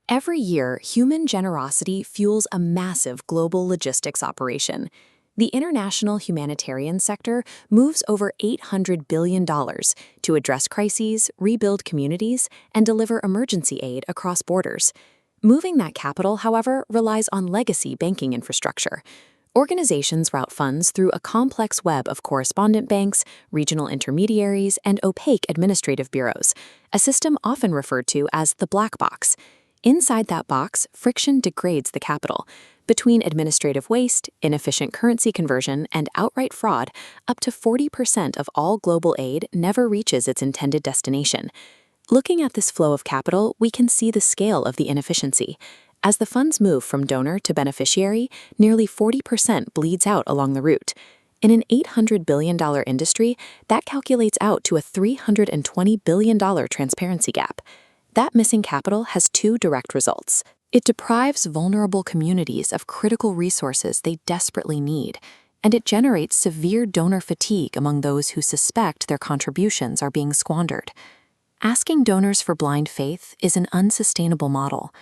Every year, human generosity fuels a massive global logistics operation. The international humanitarian sector moves over $800 billion to address crises, rebuild communities, and deliver emergency aid across borders. Moving that capital, however, relies on legacy banking infrastructure. Organizations route funds through a complex web of correspondent banks, regional intermediaries, and opaque administrative bureaus, a system often referred to as the black box. Inside that box, friction degrades the capital. Between administrative waste, inefficient currency conversion, and outright fraud, up to 40% of all global aid never reaches its intended destination. Looking at this flow of capital, we can see the scale of the inefficiency. As the funds move from donor to beneficiary, nearly 40% bleeds out along the route. In an $800 billion industry, that calculates out to a $320 billion transparency gap. That missing capital has two direct results. It deprives vulnerable communities of critical resources they desperately need, and it generates severe donor fatigue among those who suspect their contributions are being squandered. Asking donors for blind faith is an unsustainable model.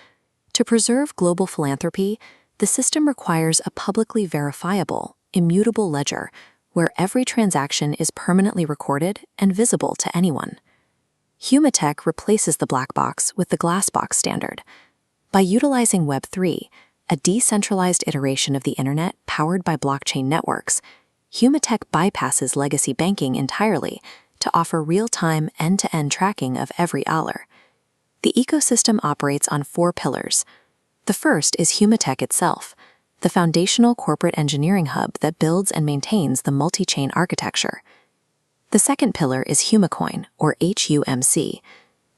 To preserve global philanthropy, the system requires a publicly verifiable, immutable ledger where every transaction is permanently recorded and visible to anyone. HumaTek replaces the black box with the glass box standard. By utilizing Web3, a decentralized iteration of the internet powered by blockchain networks, HumaTek bypasses legacy banking entirely to offer real-time end-to-end tracking of every dollar. The ecosystem operates on four pillars. The first is HumaTek itself, the foundational corporate engineering hub that builds and maintains the multi-chain architecture. The second pillar is HumaCoin, or HUMC,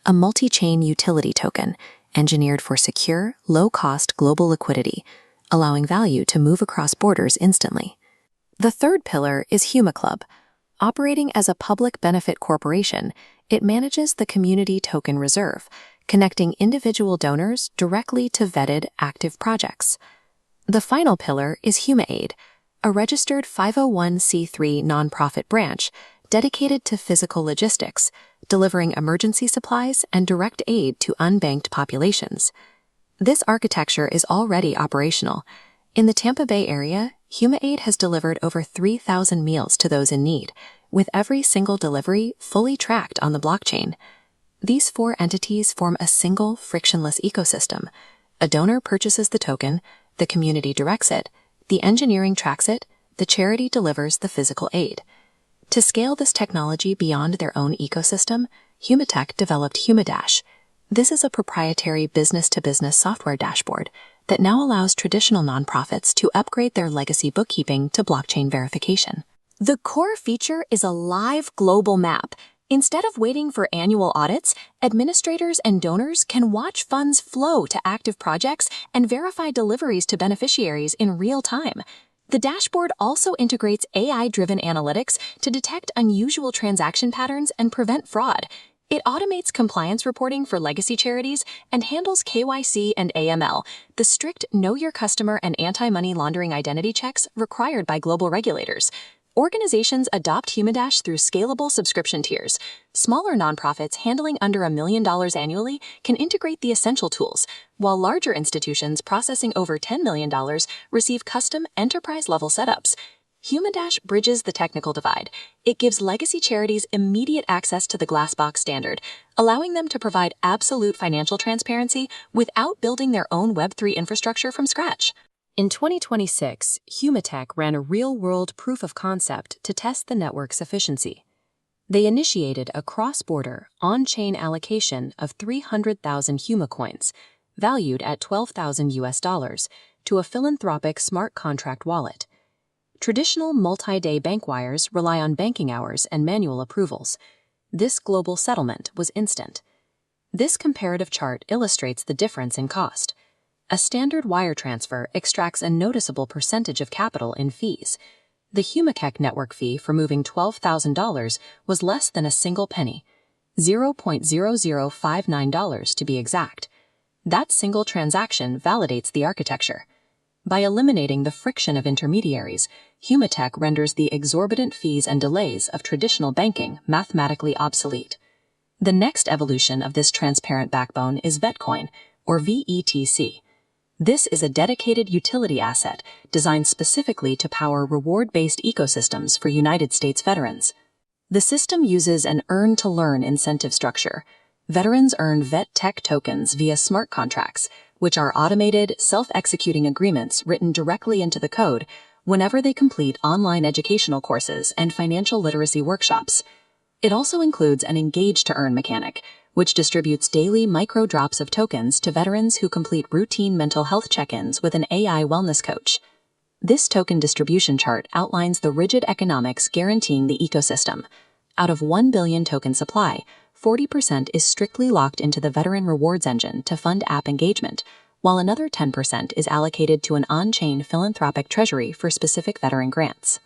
a multi-chain utility token engineered for secure, low-cost global liquidity, allowing value to move across borders instantly. The third pillar is HumaClub. Operating as a public benefit corporation, it manages the community token reserve, connecting individual donors directly to vetted active projects. The final pillar is HumaAid, a registered 501c3 nonprofit branch dedicated to physical logistics, delivering emergency supplies and direct aid to unbanked populations. This architecture is already operational. In the Tampa Bay area, HumaAid has delivered over 3,000 meals to those in need, with every single delivery fully tracked on the blockchain. These four entities form a single, frictionless ecosystem. A donor purchases the token, the community directs it, the engineering tracks it, the charity delivers the physical aid. To scale this technology beyond their own ecosystem, HumaTek developed HumaDash. This is a proprietary business-to-business software dashboard that now allows traditional nonprofits to upgrade their legacy bookkeeping to blockchain verification. The core feature is a live global map. Instead of waiting for annual audits, administrators and donors can watch funds flow to active projects and verify deliveries to beneficiaries in real time. The dashboard also integrates AI-driven analytics to detect unusual transaction patterns and prevent fraud. It automates compliance reporting for legacy charities and handles KYC and AML, the strict Know Your Customer and anti-money laundering identity checks required by global regulators. Organizations adopt HumaDash through scalable subscription tiers. Smaller nonprofits handling under $1 million annually can integrate the essential tools, while larger institutions processing over $10 million receive custom enterprise-level setups. HumaDash bridges the technical divide. It gives legacy charities immediate access to the Glassbox standard, allowing them to provide absolute financial transparency without building their own Web3 infrastructure from scratch. In 2026, HumaTek ran a real-world proof of concept to test the network's efficiency. They initiated a cross-border, on-chain allocation of 300,000 HumaCoins, valued at $12,000 to a philanthropic smart contract wallet. Traditional multi-day bank wires rely on banking hours and manual approvals. This global settlement was instant. This comparative chart illustrates the difference in cost. A standard wire transfer extracts a noticeable percentage of capital in fees. The HumaTek network fee for moving $12,000 was less than a single penny, $0.0059 to be exact. That single transaction validates the architecture. By eliminating the friction of intermediaries, HumaTek renders the exorbitant fees and delays of traditional banking mathematically obsolete. The next evolution of this transparent backbone is Vetcoin, or VETC. This is a dedicated utility asset designed specifically to power reward-based ecosystems for United States veterans. The system uses an earn-to-learn incentive structure. Veterans earn HumaTek tokens via smart contracts, which are automated, self-executing agreements written directly into the code whenever they complete online educational courses and financial literacy workshops. It also includes an engage-to-earn mechanic, which distributes daily micro-drops of tokens to veterans who complete routine mental health check-ins with an AI wellness coach. This token distribution chart outlines the rigid economics guaranteeing the ecosystem. Out of 1 billion token supply, 40% is strictly locked into the Veteran Rewards Engine to fund app engagement, while another 10% is allocated to an on-chain philanthropic treasury for specific veteran grants.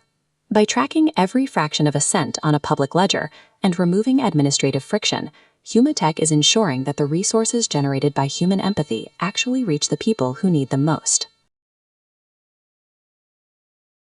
By tracking every fraction of a cent on a public ledger and removing administrative friction, HumaTek is ensuring that the resources generated by human empathy actually reach the people who need them most.